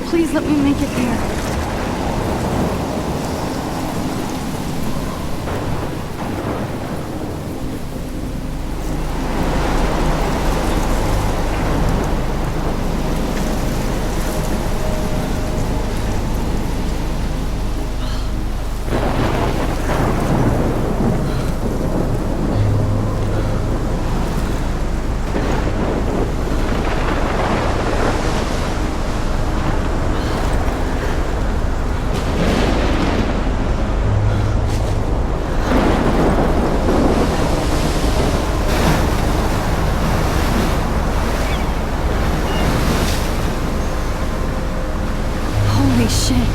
Please let me make it there. Holy shit.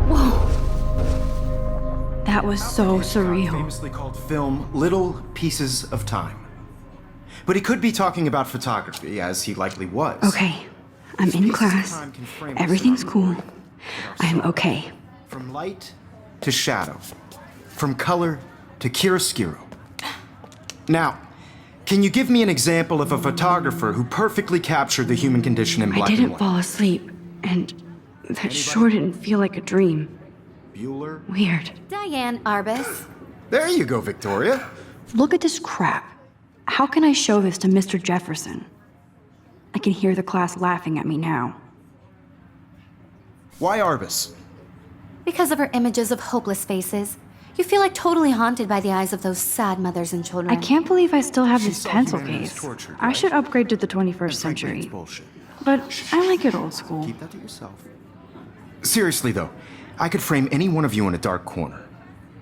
Whoa. That was so surreal. Famously called film Little Pieces of Time. But he could be talking about photography, as he likely was. Okay, I'm in class. Everything's cool. I am okay. From light to shadow. From color to chiaroscuro. Now, can you give me an example of a photographer who perfectly captured the human condition in black I and didn't white? fall asleep, and that sure didn't feel like a dream. Bueller? Weird. Diane Arbus. There you go, Victoria. Look at this crap. How can I show this to Mr. Jefferson? I can hear the class laughing at me now. Why Arbus? Because of her images of hopeless faces, you feel like totally haunted by the eyes of those sad mothers and children. I can't believe I still have She this saw pencil humanity as case. tortured, I right? should upgrade to the 21st Frankly, it's century. bullshit. But I like it old school. Keep that to yourself. Seriously, though, I could frame any one of you in a dark corner.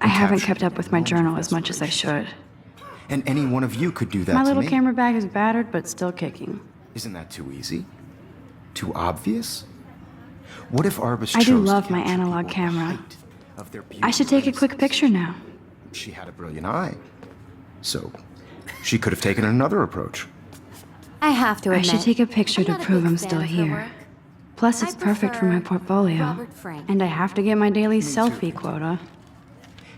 I haven't capture kept up with my journal as much as I should. And any one of you could do that My to little me. camera bag is battered, but still kicking. Isn't that too easy? Too obvious? What if Arbus I do chose to love my capture analog people camera. at the height of their I should take a beauty? quick picture now. She had a brilliant eye. So, she could have taken another approach. I have to I admit, should take a picture I'm to not a prove big I'm fan still of her here. work. Plus, I it's perfect for my prefer portfolio. Robert Frank. And I have to get my daily selfie quota.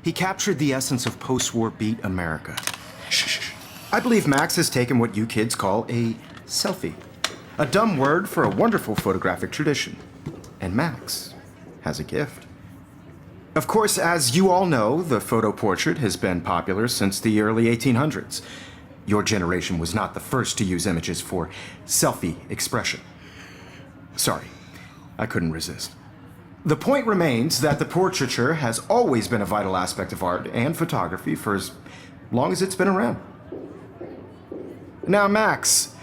He captured the essence of post-war beat America. Shh. I believe Max has taken what you kids call a selfie. A dumb word for a wonderful photographic tradition. And Max has a gift. Of course, as you all know, the photo portrait has been popular since the early 1800s. Your generation was not the first to use images for selfie expression. Sorry, I couldn't resist. The point remains that the portraiture has always been a vital aspect of art and photography for as long as it's been around. Now, Max,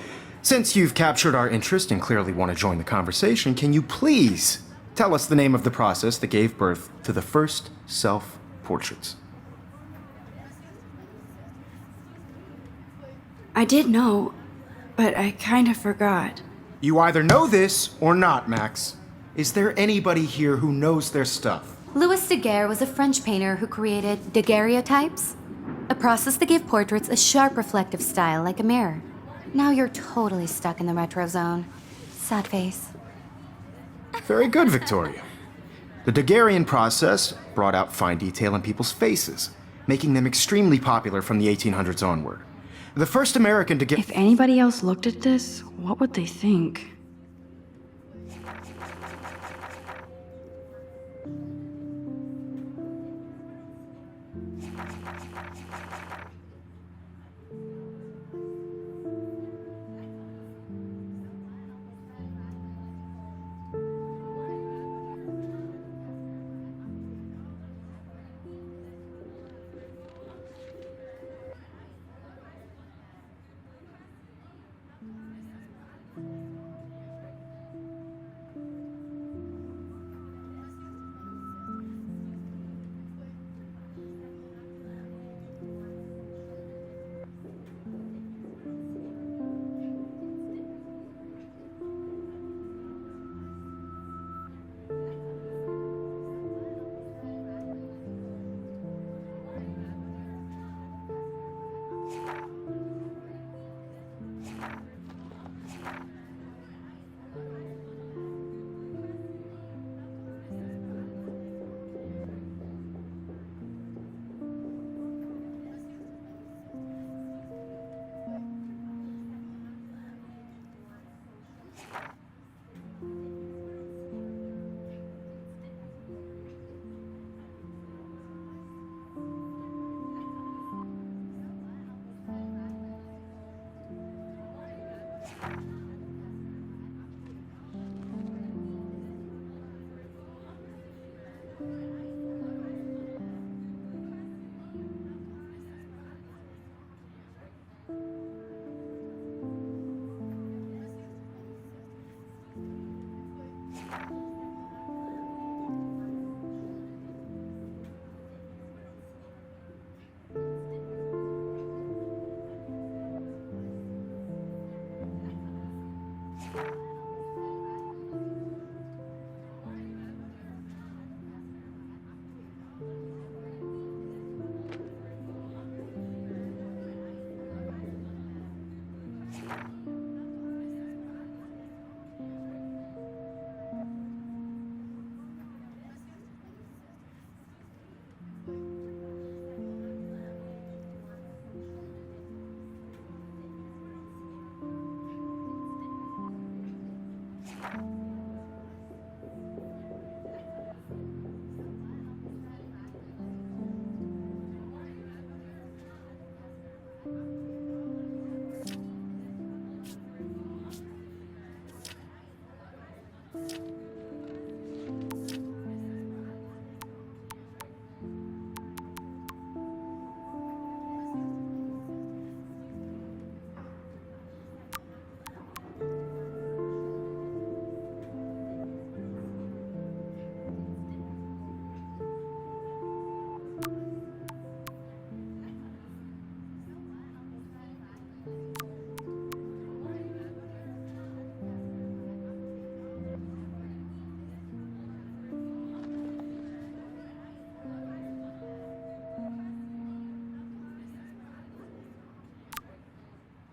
since you've captured our interest and clearly want to join the conversation, can you please tell us the name of the process that gave birth to the first self-portraits? I did know, but I kind of forgot. You either know this or not, Max. Is there anybody here who knows their stuff? Louis Daguerre was a French painter who created daguerreotypes, a process that gave portraits a sharp reflective style like a mirror. Now you're totally stuck in the retro zone. Sad face. Very good, Victoria. The Daguerrean process brought out fine detail in people's faces, making them extremely popular from the 1800s onward. The first American to get... If anybody else looked at this, what would they think?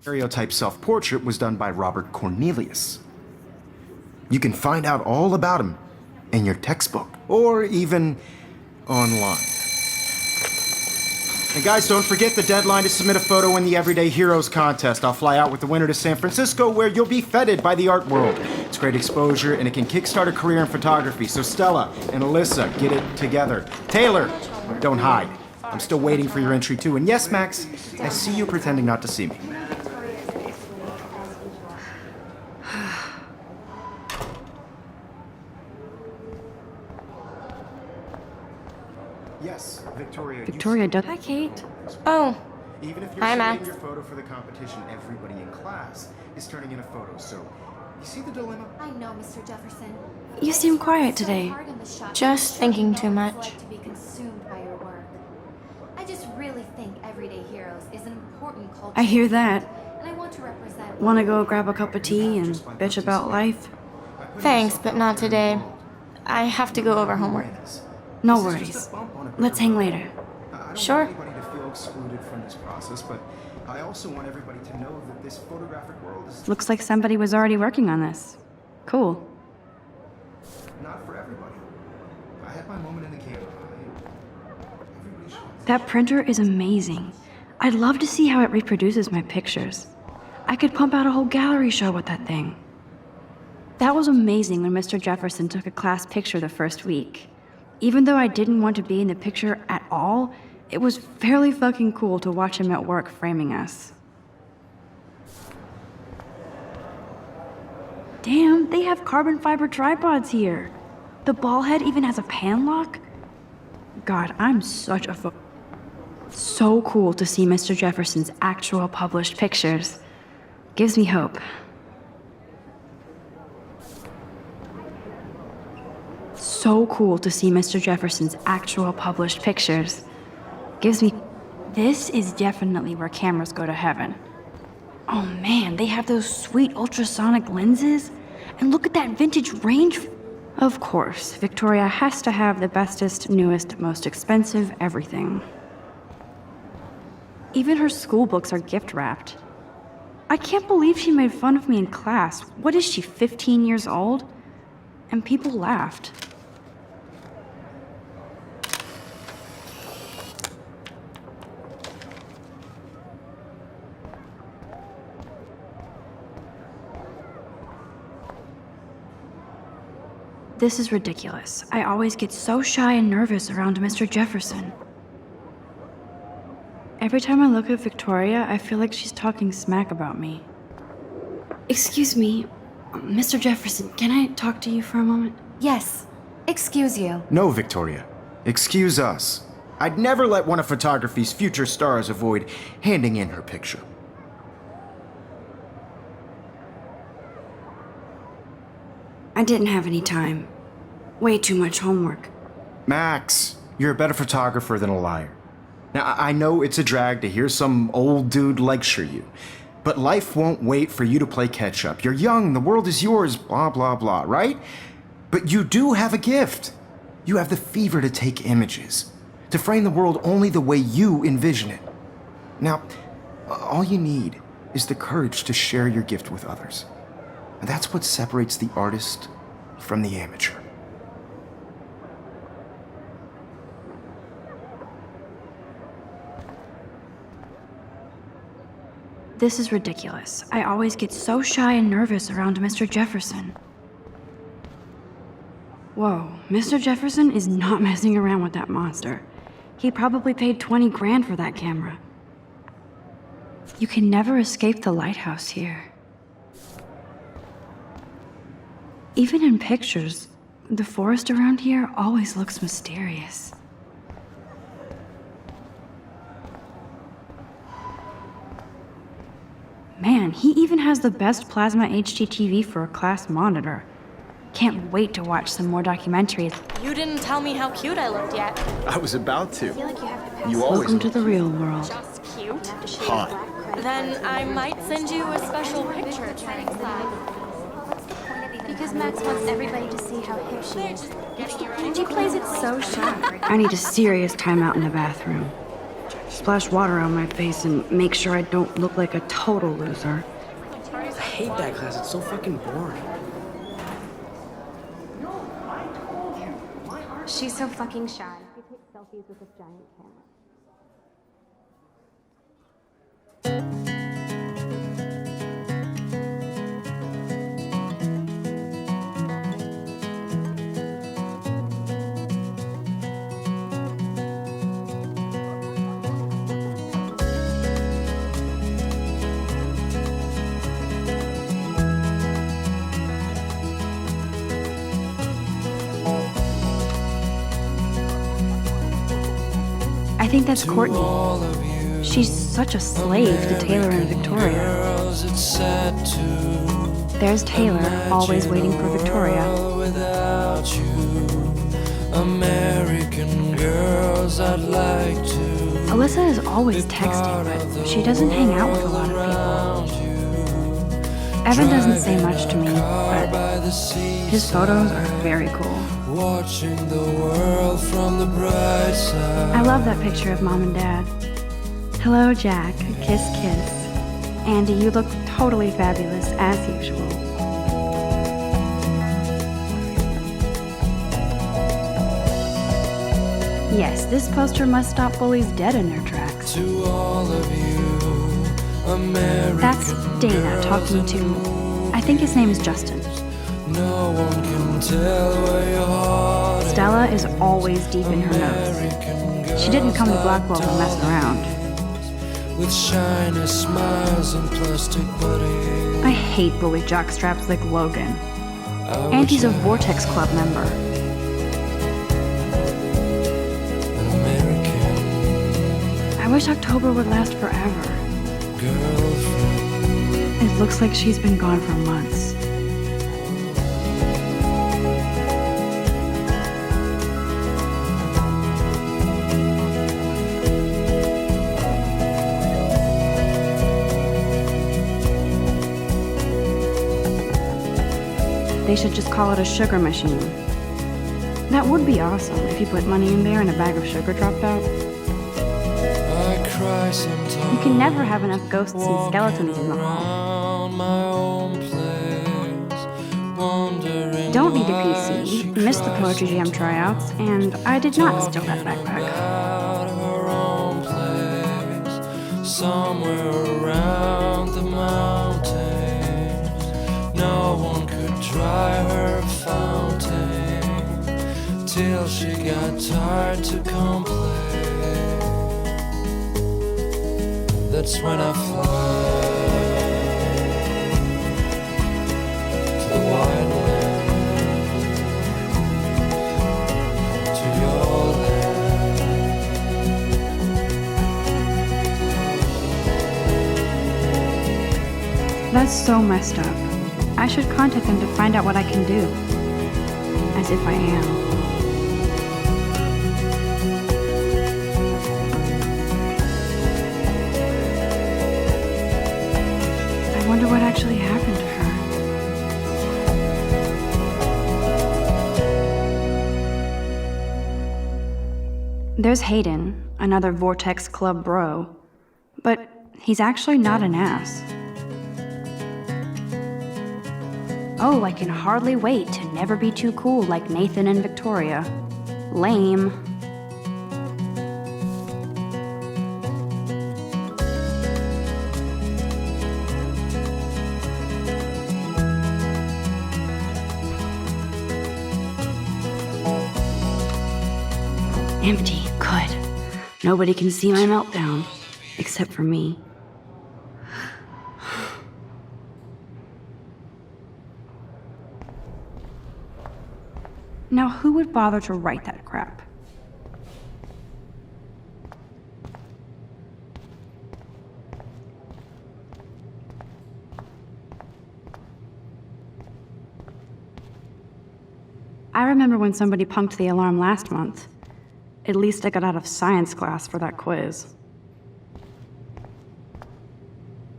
Stereotype self-portrait was done by Robert Cornelius. You can find out all about him in your textbook, or even online. And guys, don't forget the deadline to submit a photo in the Everyday Heroes contest. I'll fly out with the winner to San Francisco, where you'll be feted by the art world. It's great exposure, and it can kickstart a career in photography. So Stella and Alyssa, get it together. Taylor, don't hide. I'm still waiting for your entry too. And yes, Max, I see you pretending not to see me. Yes, Victoria. Victoria does. Hi, Kate. Oh, Even if you're hi, submitting Max. your photo for the competition, everybody in class is turning in a photo. So, you see the dilemma? I know, Mr. Jefferson. You seem quiet today. Just thinking too much. To be consumed by your work. I just really think Everyday Heroes is an important culture. I hear that. And I want to represent. Want to go grab a cup of tea and bitch about life? Thanks, but not today. I have to go over homework. No worries. Let's hang later. I don't Sure. want anybody to feel excluded from this process, but I also want everybody to know that this photographic world is Looks like somebody was already working on this. Cool. not for everybody. I had my moment in the camera. Everybody should. That printer is amazing. I'd love to see how it reproduces my pictures. I could pump out a whole gallery show with that thing. That was amazing when Mr. Jefferson took a class picture the first week. Even though I didn't want to be in the picture at all, it was fairly fucking cool to watch him at work framing us. Damn, they have carbon fiber tripods here. The ball head even has a pan lock. God, I'm such a So cool to see Mr. Jefferson's actual published pictures. Gives me hope. So cool to see Mr. Jefferson's actual published pictures. Gives me... This is definitely where cameras go to heaven. Oh man, they have those sweet ultrasonic lenses. And look at that vintage range... Of course, Victoria has to have the bestest, newest, most expensive everything. Even her school books are gift wrapped. I can't believe she made fun of me in class. What is she, 15 years old? And people laughed. This is ridiculous. I always get so shy and nervous around Mr. Jefferson. Every time I look at Victoria, I feel like she's talking smack about me. Excuse me, Mr. Jefferson, can I talk to you for a moment? Yes. Excuse you. No, Victoria. Excuse us. I'd never let one of photography's future stars avoid handing in her picture. I didn't have any time. Way too much homework. Max, you're a better photographer than a liar. Now, I know it's a drag to hear some old dude lecture you, but life won't wait for you to play catch-up. You're young, the world is yours, blah, blah, blah, right? But you do have a gift. You have the fever to take images, to frame the world only the way you envision it. Now, all you need is the courage to share your gift with others. And that's what separates the artist from the amateur. This is ridiculous. I always get so shy and nervous around Mr. Jefferson. Whoa, Mr. Jefferson is not messing around with that monster. He probably paid 20 grand for that camera. You can never escape the lighthouse here. Even in pictures, the forest around here always looks mysterious. Man, he even has the best plasma HDTV for a class monitor. Can't wait to watch some more documentaries. You didn't tell me how cute I looked yet. I was about to. You Welcome to the real world. Just cute. Hot. Then I might send you a special picture. Because Max wants everybody to see how hip she is. And She plays it so sharp. I need a serious timeout in the bathroom. Splash water on my face and make sure I don't look like a total loser. I hate that class. It's so fucking boring. She's so fucking shy. She takes selfies with this giant camera. I think that's Courtney. She's such a slave to Taylor and Victoria. There's Taylor, always waiting for Victoria. American girls, I'd like to. Alyssa is always texting, but she doesn't hang out with a lot of people. Evan doesn't say much to me, but his photos are very cool. Watching the world from the bright side. I love that picture of Mom and Dad. Hello, Jack. Kiss, kiss. Andy, you look totally fabulous, as usual. Yes, this poster must stop bullies dead in their tracks. To all of you, American That's Dana talking to, I think his name is Justin. No one can tell where your heart is. Stella is always deep in her notes. American girls She didn't come to Blackwell to mess around. with shiny smiles and plastic buddies. I hate bully jockstraps like Logan. And he's a Vortex Club member. I wish October would last forever. Girlfriend, It looks like she's been gone for months. They should just call it a sugar machine. That would be awesome if you put money in there and a bag of sugar dropped out. I cry sometimes. You can never have enough ghosts and skeletons in the hall. Around my own place, wondering Don't need a why PC. she Missed the cries Poetry Jam tryouts, and I did not steal that backpack. out of her own place, somewhere around the mountains. No one could dry her fountain till she got tired to complain. That's when I fly to the wide land, to your land. That's so messed up. I should contact them to find out what I can do. As if I am. I wonder what actually happened to her. There's Hayden, another Vortex Club bro. But he's actually not an ass. Oh, I can hardly wait to never be too cool like Nathan and Victoria. Lame. Empty. Good. Nobody can see my meltdown. Except for me. Now, who would bother to write that crap? I remember when somebody punked the alarm last month. At least I got out of science class for that quiz.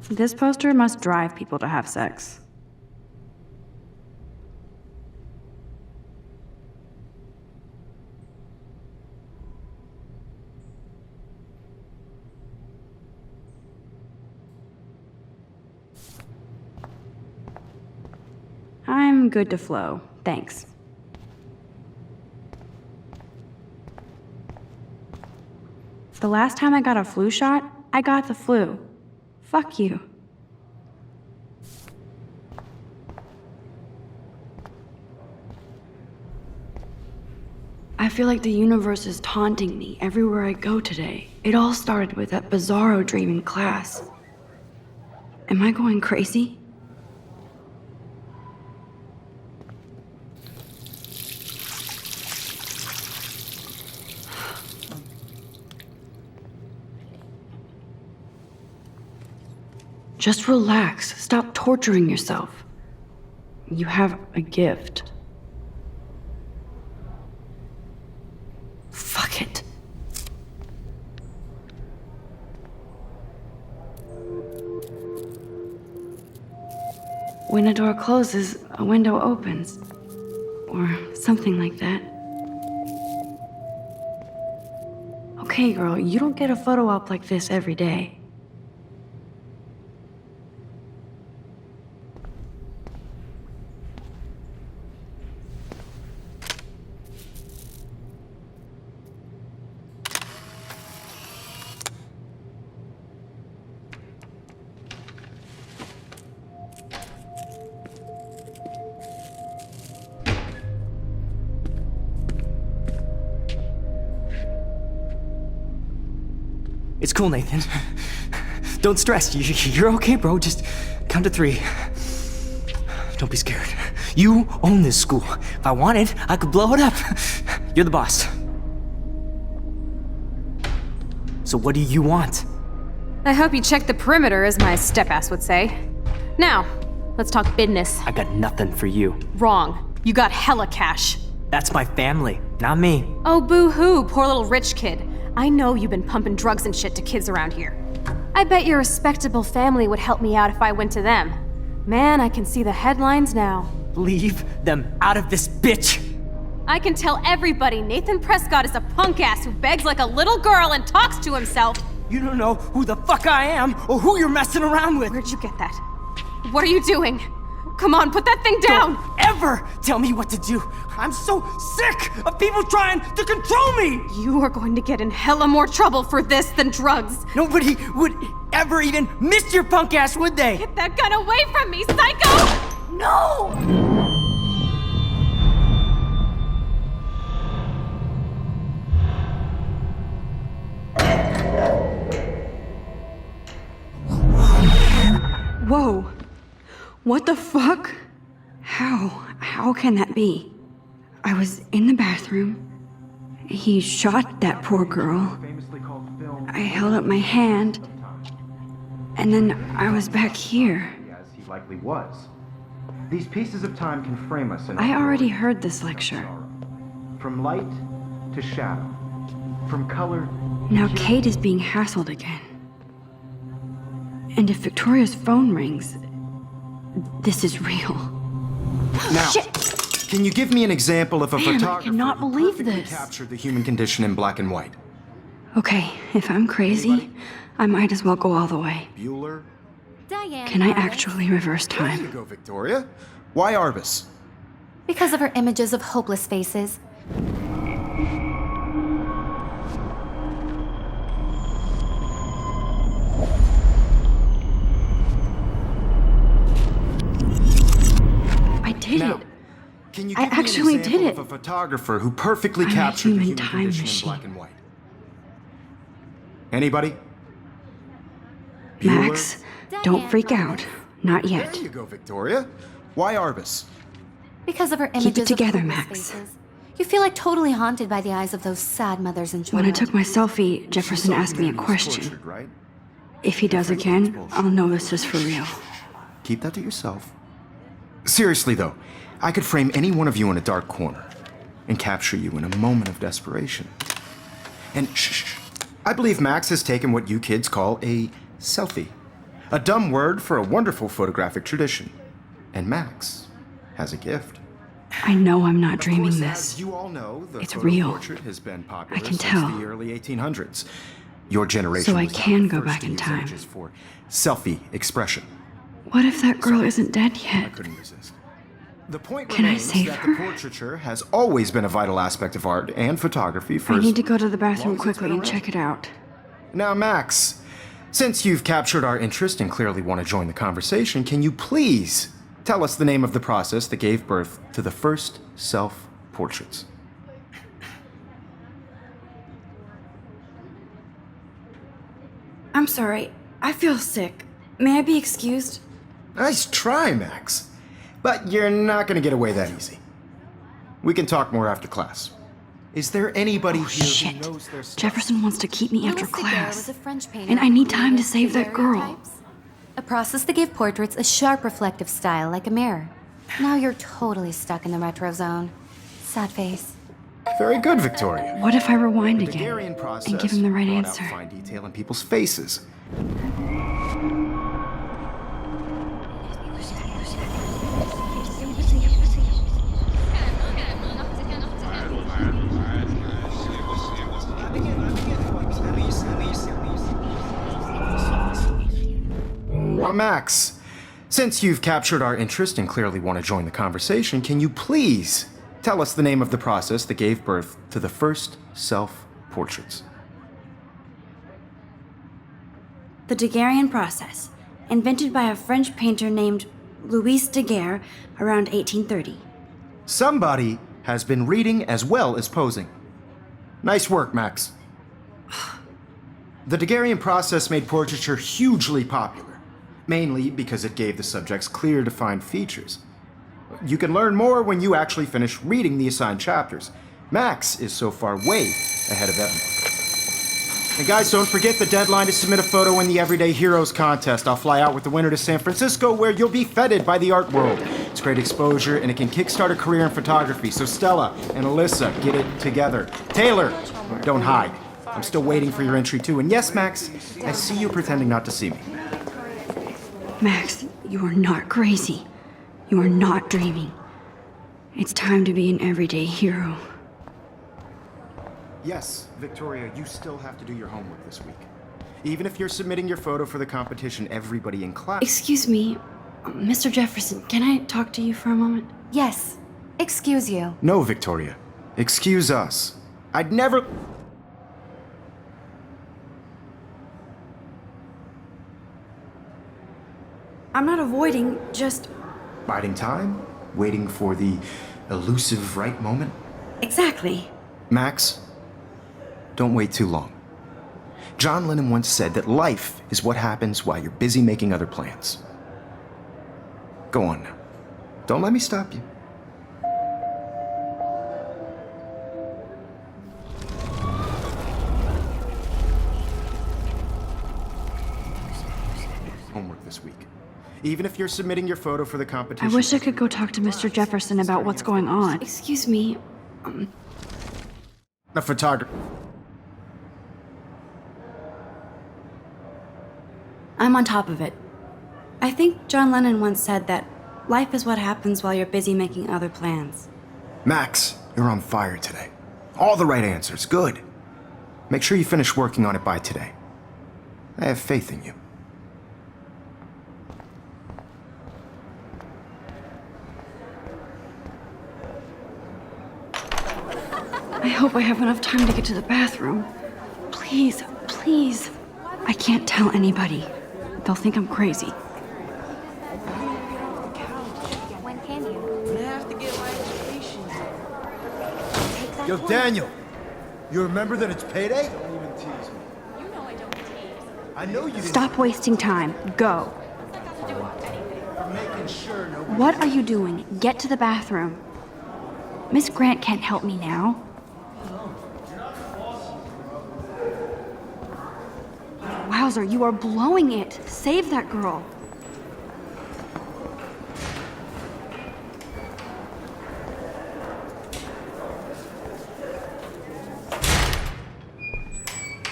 This poster must drive people to have sex. I'm good to flow, thanks. The last time I got a flu shot, I got the flu. Fuck you. I feel like the universe is taunting me everywhere I go today. It all started with that bizarro dream in class. Am I going crazy? Just relax. Stop torturing yourself. You have a gift. Fuck it. When a door closes, a window opens. Or something like that. Okay, girl, you don't get a photo op like this every day. It's cool, Nathan. Don't stress. You're okay, bro. Just count to 3. Don't be scared. You own this school. If I wanted, I could blow it up. You're the boss. So what do you want? I hope you checked the perimeter, as my step-ass would say. Now, let's talk business. I got nothing for you. Wrong. You got hella cash. That's my family, not me. Oh, boo-hoo, poor little rich kid. I know you've been pumping drugs and shit to kids around here. I bet your respectable family would help me out if I went to them. Man, I can see the headlines now. Leave them out of this bitch! I can tell everybody Nathan Prescott is a punk ass who begs like a little girl and talks to himself. You don't know who the fuck I am or who you're messing around with. Where'd you get that? What are you doing? Come on, put that thing down! Don't ever tell me what to do! I'm so sick of people trying to control me! You are going to get in hella more trouble for this than drugs. Nobody would ever even miss your punk ass, would they? Get that gun away from me, psycho! No! Whoa. What the fuck? How can that be? I was in the bathroom. He shot that poor girl. I held up my hand. And then I was back here. As he likely was. These pieces of time can frame us in I already heard this lecture. From light to shadow. From color. Now Kate is being hassled again. And if Victoria's phone rings, this is real. Now, Shit. Can you give me an example of a Man, I photographer cannot who believe perfectly this. captured the human condition in black and white? Okay, if I'm crazy, I might as well go all the way. Bueller? Diane. Can I Arbus. actually reverse There you time? go, Victoria. Why Arbus? Because of her images of hopeless faces. I did Now, it. Can you I give me an actually example did it. of a photographer who perfectly I'm a captured the human human time condition machine. in black and white? Anybody? Max, don't Diane, freak Arbus. out. Not yet. There you go, Victoria. Why Arbus? Because of her Keep it images together, of hopeless Max. faces, you feel like totally haunted by the eyes of those sad mothers and When children. I took my selfie, Jefferson asked me a question. Right? If he does again, I'll know this is for real. Keep that to yourself. Seriously, though, I could frame any one of you in a dark corner and capture you in a moment of desperation. And shh, I believe Max has taken what you kids call a selfie. A dumb word for a wonderful photographic tradition. And Max has a gift. I know I'm not Of dreaming course, this. as you all know, the It's photo real. portrait has been popular I can since tell. the early 1800s. Your generation So I was not can the go first back to in use time. images for selfie expression. What if that girl isn't dead I yet? couldn't resist. The point Can I remains save that her? the portraiture has always been a vital aspect of art and photography for I as need to go to the long bathroom as it's quickly been and around. check it out. Now, Max, since you've captured our interest and clearly want to join the conversation, can you please tell us the name of the process that gave birth to the first self-portraits? I'm sorry. I feel sick. May I be excused? Nice try, Max. But you're not going to get away that easy. We can talk more after class. Is there anybody here Shit. who knows their stuff? Jefferson wants to keep me after Louis Daguerre class. was a French painter And I who need time to created save that girl. daguerreotypes, a process that gave portraits a sharp reflective style like a mirror. Now you're totally stuck in the retro zone. Sad face. Very good, Victoria. What if I rewind The again Daguerrean process and give him the right brought answer? out fine detail in people's faces. Well, Max, since you've captured our interest and clearly want to join the conversation, can you please tell us the name of the process that gave birth to the first self-portraits? The Daguerrean process, invented by a French painter named Louis Daguerre around 1830. Somebody has been reading as well as posing. Nice work, Max. The Daguerrean process made portraiture hugely popular, mainly because it gave the subjects clear, defined features. You can learn more when you actually finish reading the assigned chapters. Max is so far way ahead of everyone. And guys, don't forget the deadline to submit a photo in the Everyday Heroes contest. I'll fly out with the winner to San Francisco, where you'll be feted by the art world. It's great exposure, and it can kickstart a career in photography. So Stella and Alyssa, get it together. Taylor, don't hide. I'm still waiting for your entry too. And yes, Max, I see you pretending not to see me. Max, you are not crazy. You are not dreaming. It's time to be an everyday hero. Yes, Victoria, you still have to do your homework this week. Even if you're submitting your photo for the competition, everybody in class... Excuse me, Mr. Jefferson, can I talk to you for a moment? Yes. Excuse you. No, Victoria. Excuse us. I'd never... I'm not avoiding, just... Biding time? Waiting for the elusive right moment? Exactly. Max, don't wait too long. John Lennon once said that life is what happens while you're busy making other plans. Go on now. Don't let me stop you. Homework this week. Even if you're submitting your photo for the I competition... wish I could go talk to Mr. Jefferson about what's going on. Excuse me, A photographer... I'm on top of it. I think John Lennon once said that life is what happens while you're busy making other plans. Max, you're on fire today. All the right answers. Good. Make sure you finish working on it by today. I have faith in you. I hope I have enough time to get to the bathroom. Please, please. I can't tell anybody. They'll think I'm crazy. When can you? I have to get my Yo, Daniel, you remember that it's payday? Don't even tease me. You know I don't tease. I know you didn't. Stop wasting time. Go. What's that got to do with anything? I'm making sure nobody. What are you doing? Get to the bathroom. Miss Grant can't help me now. Wowzer, you are blowing it. Save that girl.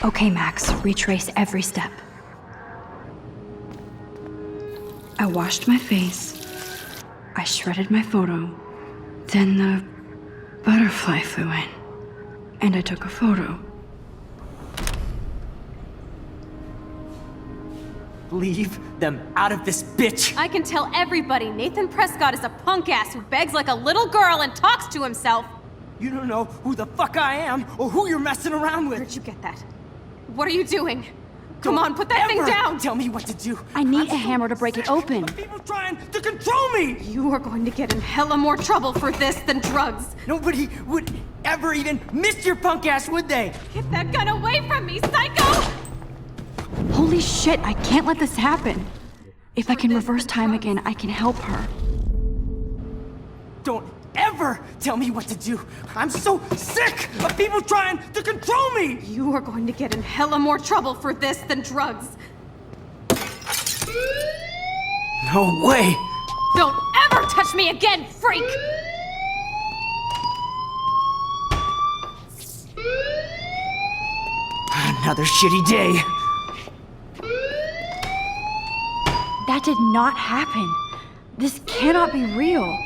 Okay, Max, retrace every step. I washed my face. I shredded my photo. Then the butterfly flew in. And I took a photo. Leave them out of this bitch! I can tell everybody Nathan Prescott is a punk ass who begs like a little girl and talks to himself. You don't know who the fuck I am or who you're messing around with. Where'd you get that? What are you doing? Come on, put that thing Ever down! Tell me what to do. I need I'm a hammer to break it sick open. of people trying to control me. You are going to get in hella more trouble for this than drugs. Nobody would ever even miss your punk ass, would they? Get that gun away from me, psycho! Holy shit, I can't let this happen. If I can reverse time again, I can help her. Don't ever tell me what to do. I'm so sick of people trying to control me. You are going to get in hella more trouble for this than drugs. No way. Don't ever touch me again, freak! Another shitty day. That did not happen. This cannot be real.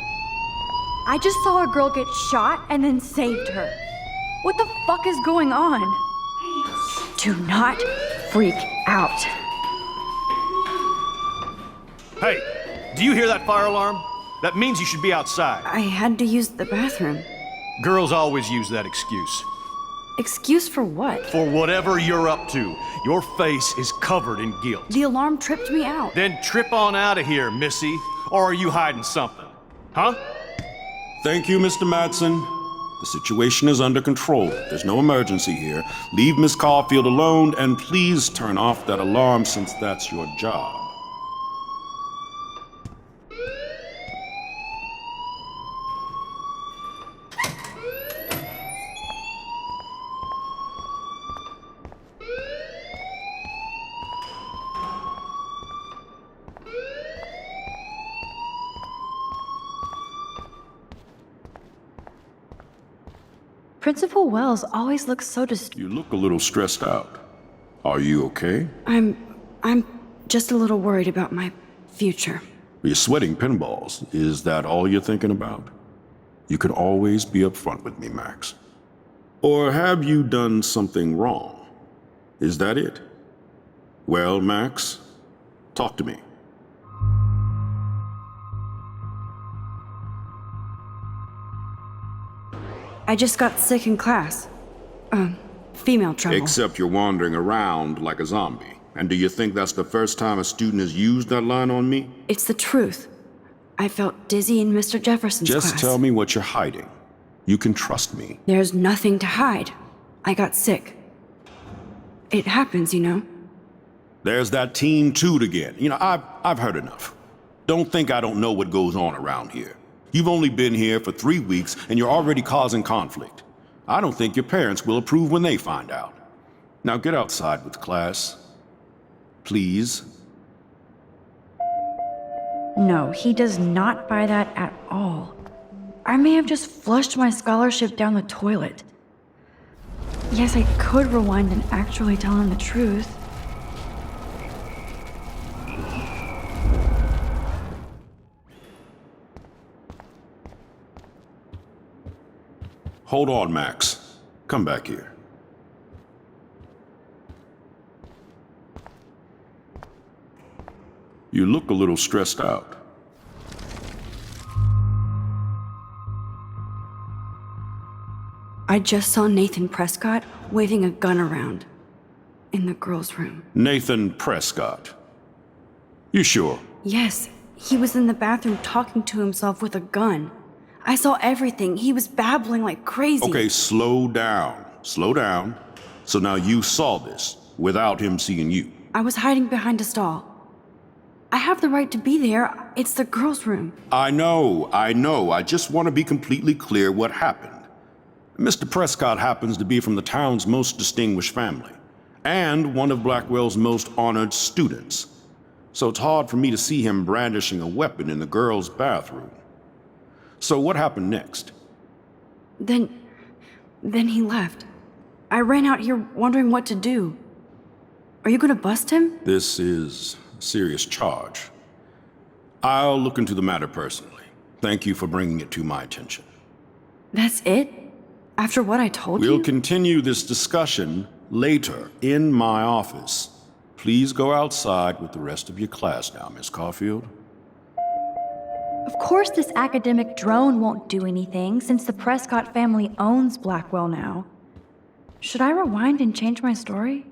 I just saw a girl get shot and then saved her. What the fuck is going on? Do not freak out. Hey, do you hear that fire alarm? That means you should be outside. I had to use the bathroom. Girls always use that excuse. Excuse for what? For whatever you're up to, your face is covered in guilt. The alarm tripped me out. Then trip on out of here, Missy. Or are you hiding something? Huh? Thank you, Mr. Madsen. The situation is under control. There's no emergency here. Leave Miss Caulfield alone, and please turn off that alarm since that's your job. Principal Wells always looks so You look a little stressed out. Are you okay? I'm just a little worried about my future. You're sweating pinballs. Is that all you're thinking about? You can always be upfront with me, Max. Or have you done something wrong? Is that it? Well, Max, talk to me. I just got sick in class. Female trouble. Except you're wandering around like a zombie. And do you think that's the first time a student has used that line on me? It's the truth. I felt dizzy in Mr. Jefferson's class. Just tell me what you're hiding. You can trust me. There's nothing to hide. I got sick. It happens, you know. There's that teen toot again. You know, I've heard enough. Don't think I don't know what goes on around here. You've only been here for 3 weeks and you're already causing conflict. I don't think your parents will approve when they find out. Now get outside with class. Please. No, he does not buy that at all. I may have just flushed my scholarship down the toilet. Yes, I could rewind and actually tell him the truth. Hold on, Max. Come back here. You look a little stressed out. I just saw Nathan Prescott waving a gun around in the girls' room. Nathan Prescott. You sure? Yes, he was in the bathroom talking to himself with a gun. I saw everything. He was babbling like crazy. Okay, slow down. Slow down. So now you saw this without him seeing you. I was hiding behind a stall. I have the right to be there. It's the girls' room. I know. I just want to be completely clear what happened. Mr. Prescott happens to be from the town's most distinguished family, and one of Blackwell's most honored students. So it's hard for me to see him brandishing a weapon in the girls' bathroom. So what happened next? Then he left. I ran out here wondering what to do. Are you gonna bust him? This is a serious charge. I'll look into the matter personally. Thank you for bringing it to my attention. That's it? After what I told you? We'll continue this discussion later in my office. Please go outside with the rest of your class now, Miss Caulfield. Of course this academic drone won't do anything since the Prescott family owns Blackwell now. Should I rewind and change my story?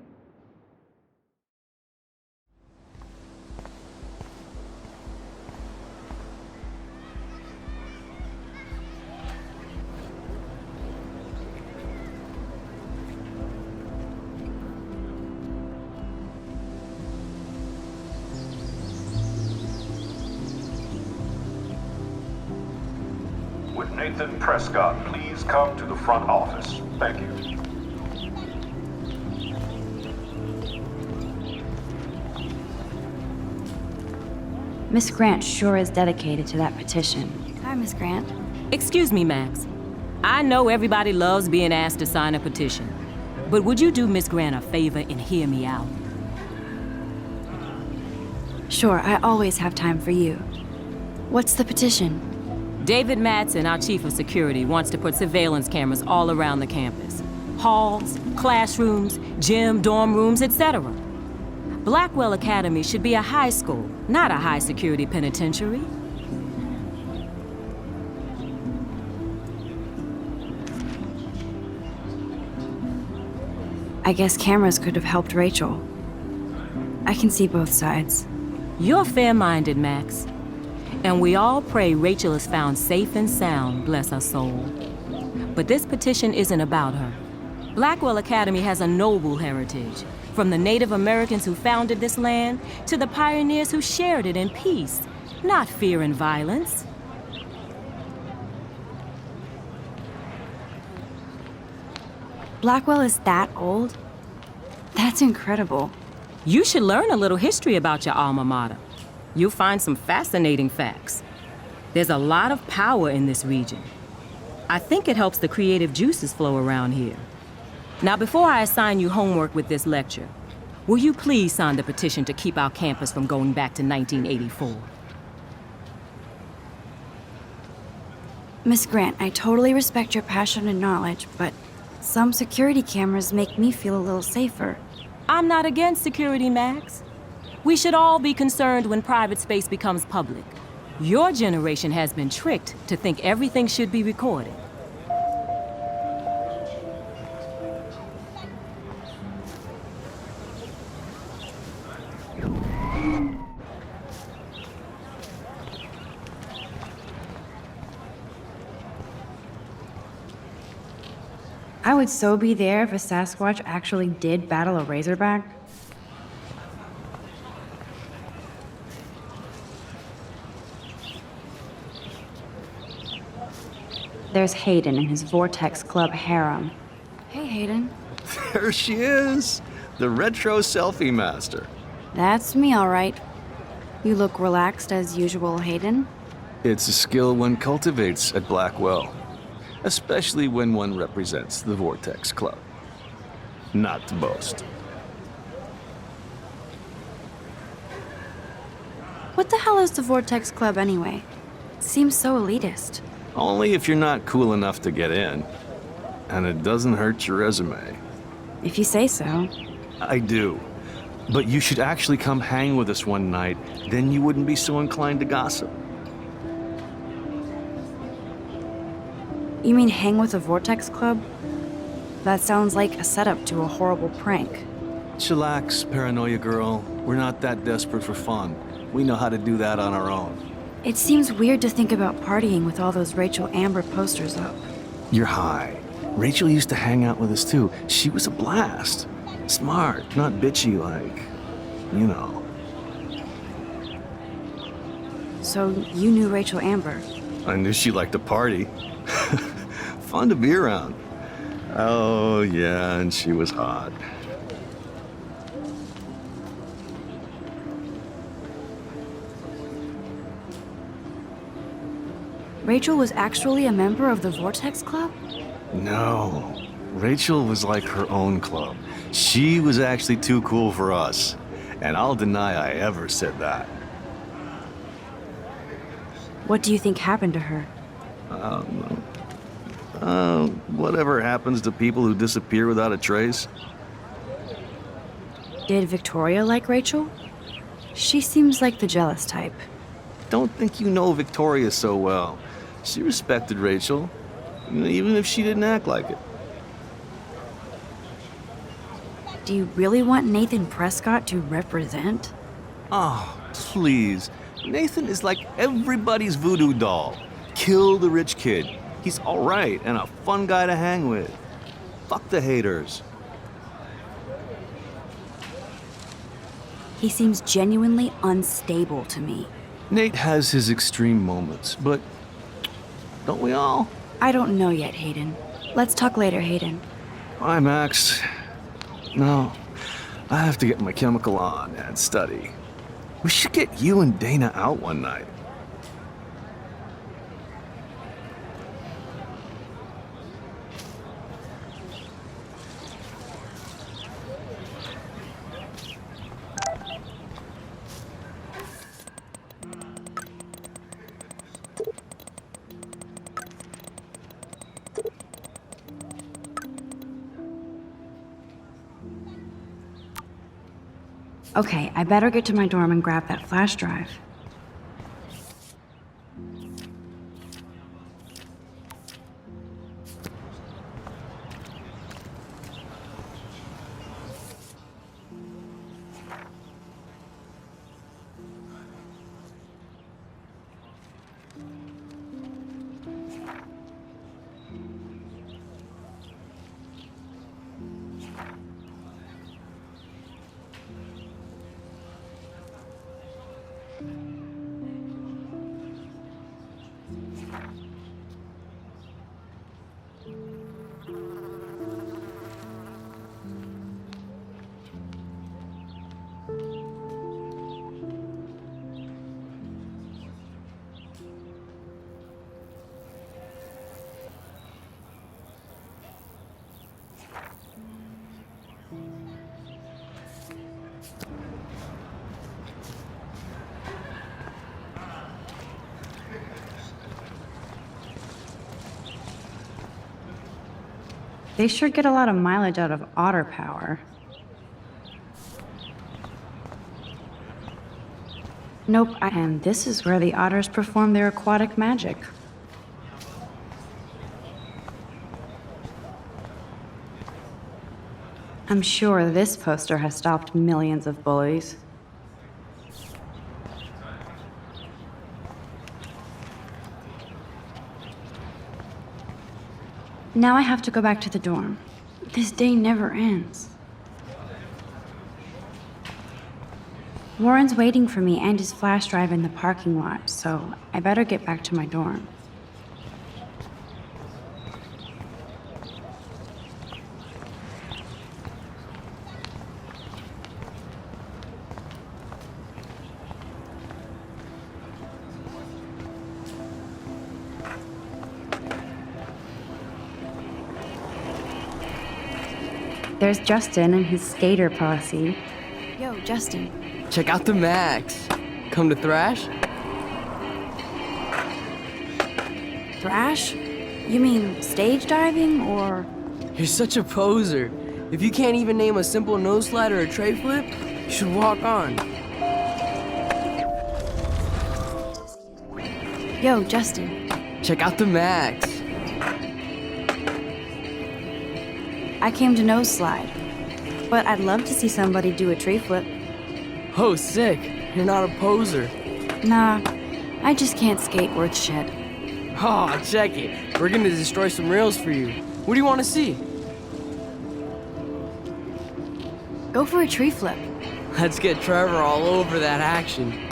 Would Nathan Prescott please come to the front office? Thank you. Miss Grant sure is dedicated to that petition. Hi, Miss Grant. Excuse me, Max. I know everybody loves being asked to sign a petition, but would you do Miss Grant a favor and hear me out? Sure, I always have time for you. What's the petition? David Madsen, our chief of security, wants to put surveillance cameras all around the campus. Halls, classrooms, gym, dorm rooms, etc. Blackwell Academy should be a high school, not a high-security penitentiary. I guess cameras could have helped Rachel. I can see both sides. You're fair-minded, Max. And we all pray Rachel is found safe and sound, bless her soul. But this petition isn't about her. Blackwell Academy has a noble heritage, from the Native Americans who founded this land to the pioneers who shared it in peace, not fear and violence. Blackwell is that old? That's incredible. You should learn a little history about your alma mater. You'll find some fascinating facts. There's a lot of power in this region. I think it helps the creative juices flow around here. Now, before I assign you homework with this lecture, will you please sign the petition to keep our campus from going back to 1984? Miss Grant, I totally respect your passion and knowledge, but some security cameras make me feel a little safer. I'm not against security, Max. We should all be concerned when private space becomes public. Your generation has been tricked to think everything should be recorded. I would so be there if a Sasquatch actually did battle a Razorback. There's Hayden and his Vortex Club harem. Hey, Hayden. There she is, the retro selfie master. That's me, all right. You look relaxed as usual, Hayden. It's a skill one cultivates at Blackwell, especially when one represents the Vortex Club. Not to boast. What the hell is the Vortex Club anyway? Seems so elitist. Only if you're not cool enough to get in. And it doesn't hurt your resume. If you say so. I do. But you should actually come hang with us one night, then you wouldn't be so inclined to gossip. You mean hang with the Vortex Club? That sounds like a setup to a horrible prank. Chillax, paranoia girl. We're not that desperate for fun. We know how to do that on our own. It seems weird to think about partying with all those Rachel Amber posters up. You're high. Rachel used to hang out with us too. She was a blast. Smart, not bitchy like, you know. So you knew Rachel Amber? I knew she liked to party. Fun to be around. Oh, yeah, and she was hot. Rachel was actually a member of the Vortex Club? No. Rachel was like her own club. She was actually too cool for us. And I'll deny I ever said that. What do you think happened to her? Whatever happens to people who disappear without a trace. Did Victoria like Rachel? She seems like the jealous type. Don't think you know Victoria so well. She respected Rachel, even if she didn't act like it. Do you really want Nathan Prescott to represent? Oh, please. Nathan is like everybody's voodoo doll. Kill the rich kid. He's all right and a fun guy to hang with. Fuck the haters. He seems genuinely unstable to me. Nate has his extreme moments, but don't we all? I don't know yet, Hayden. Let's talk later, Hayden. Bye, Max. No, I have to get my chemical on and study. We should get you and Dana out one night. Okay, I better get to my dorm and grab that flash drive. They sure get a lot of mileage out of otter power. Nope, and this is where the otters perform their aquatic magic. I'm sure this poster has stopped millions of bullies. Now I have to go back to the dorm. This day never ends. Warren's waiting for me and his flash drive in the parking lot, so I better get back to my dorm. There's Justin and his skater posse. Yo, Justin. Check out the Max. Come to thrash? Thrash? You mean stage diving, or...? You're such a poser. If you can't even name a simple nose slide or a tray flip, you should walk on. Yo, Justin. Check out the Max. I came to nose slide, but I'd love to see somebody do a tree flip. Oh, sick. You're not a poser. Nah, I just can't skate worth shit. Oh, check it. We're gonna destroy some rails for you. What do you want to see? Go for a tree flip. Let's get Trevor all over that action.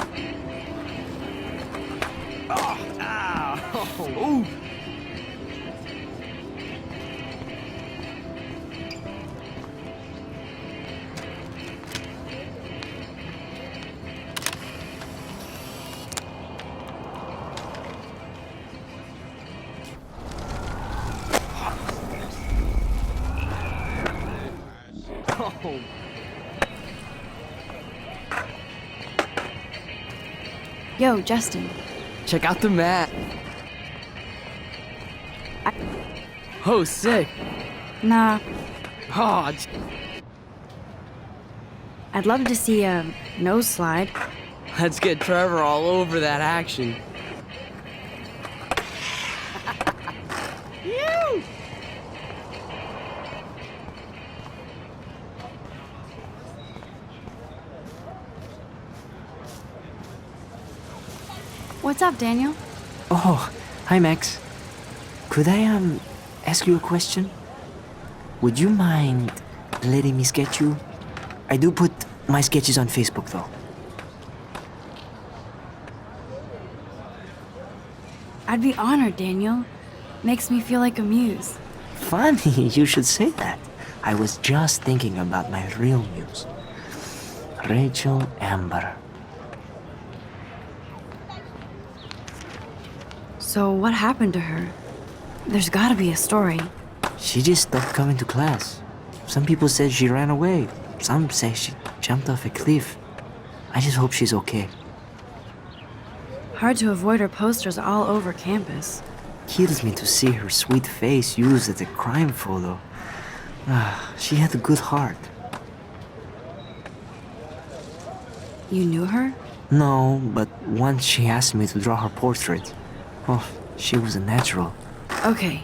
Oh, ow! Ooh. Oh. Yo, Justin. Check out the mat. Oh, sick. Nah, Oh, I'd love to see a nose slide. let's get Trevor all over that action. What's up, Daniel? Oh, hi Max. Could I ask you a question? Would you mind letting me sketch you? I do put my sketches on Facebook though. I'd be honored, Daniel. Makes me feel like a muse. Funny, you should say that. I was just thinking about my real muse. Rachel Amber. So what happened to her? There's gotta be a story. She just stopped coming to class. Some people said she ran away. Some say she jumped off a cliff. I just hope she's okay. Hard to avoid her posters all over campus. Kills me to see her sweet face used as a crime photo. She had a good heart. You knew her? No, but once she asked me to draw her portrait. Oh, she was a natural. Okay,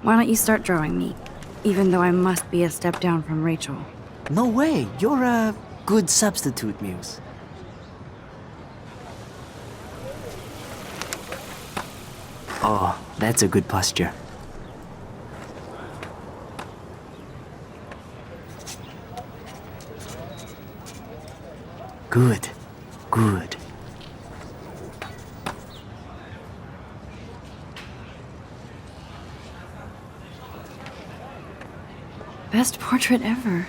why don't you start drawing me? Even though I must be a step down from Rachel. No way, you're a good substitute, Muse. Oh, that's a good posture. Good, good. Best portrait ever.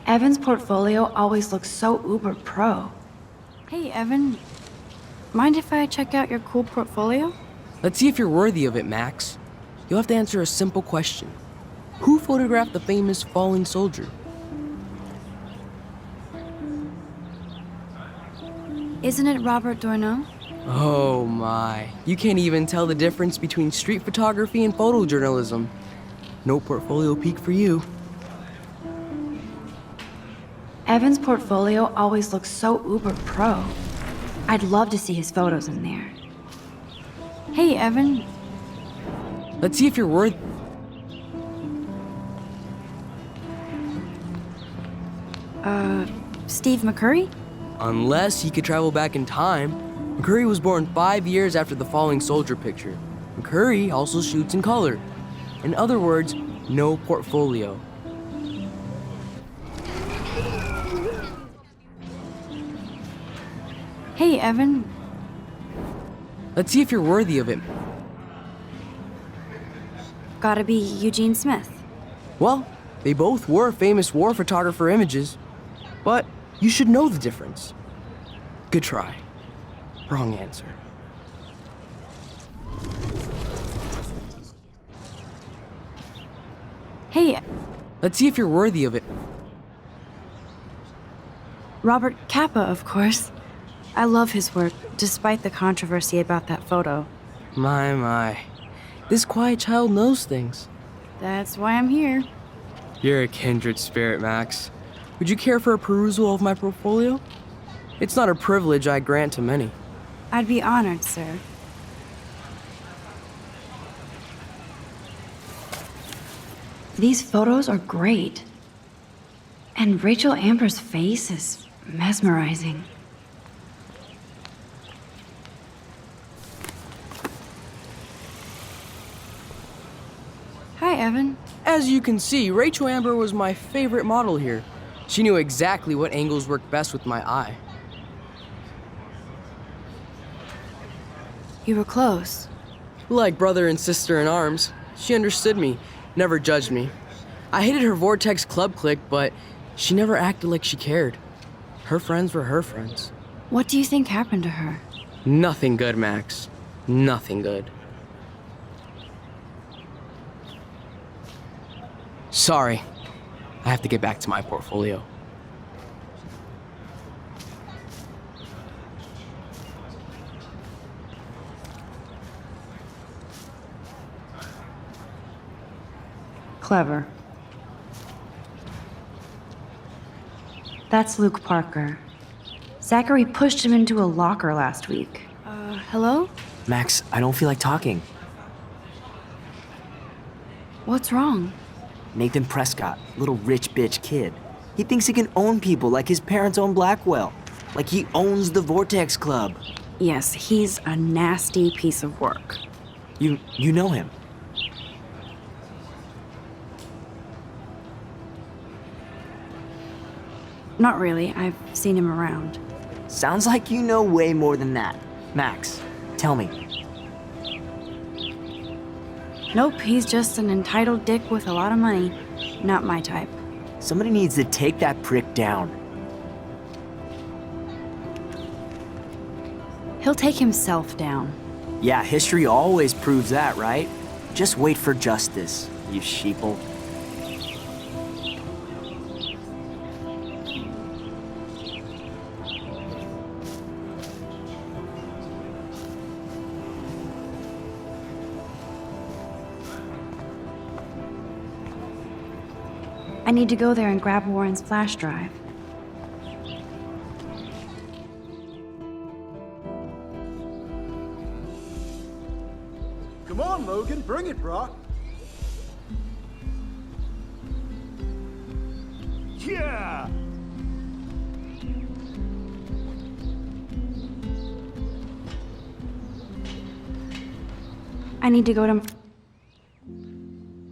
Evan's portfolio always looks so uber pro. Hey, Evan. Mind if I check out your cool portfolio? Let's see if you're worthy of it, Max. You'll have to answer a simple question. Who photographed the famous falling soldier? Isn't it Robert Doisneau? Oh my. You can't even tell the difference between street photography and photojournalism. No portfolio peak for you. Evan's portfolio always looks so uber pro. I'd love to see his photos in there. Hey, Evan. Let's see if you're worthy. Steve McCurry? Unless he could travel back in time. McCurry was born 5 years after the falling soldier picture. McCurry also shoots in color. In other words, no portfolio. Hey, Evan. Let's see if you're worthy of it. Gotta be Eugene Smith. Well, they both were famous war photographer images, but you should know the difference. Good try. Wrong answer. Hey, Let's see if you're worthy of it. Robert Capa, of course. I love his work, despite the controversy about that photo. My. This quiet child knows things. That's why I'm here. You're a kindred spirit, Max. Would you care for a perusal of my portfolio? It's not a privilege I grant to many. I'd be honored, sir. These photos are great. And Rachel Amber's face is mesmerizing. Hi, Evan. As you can see, Rachel Amber was my favorite model here. She knew exactly what angles worked best with my eye. You were close. Like brother and sister in arms, she understood me, never judged me. I hated her Vortex Club clique, but she never acted like she cared. Her friends were her friends. What do you think happened to her? Nothing good, Max. Nothing good. Sorry. I have to get back to my portfolio. Clever. That's Luke Parker. Zachary pushed him into a locker last week. Hello? Max, I don't feel like talking. What's wrong? Nathan Prescott, little rich bitch kid. He thinks he can own people like his parents own Blackwell. Like he owns the Vortex Club. Yes, he's a nasty piece of work. You know him. Not really. I've seen him around. Sounds like you know way more than that. Max, tell me. Nope, he's just an entitled dick with a lot of money. Not my type. Somebody needs to take that prick down. He'll take himself down. Yeah, history always proves that, right? Just wait for justice, you sheeple. I need to go there and grab Warren's flash drive. Come on, Logan, bring it, brah. Yeah! I need to go to...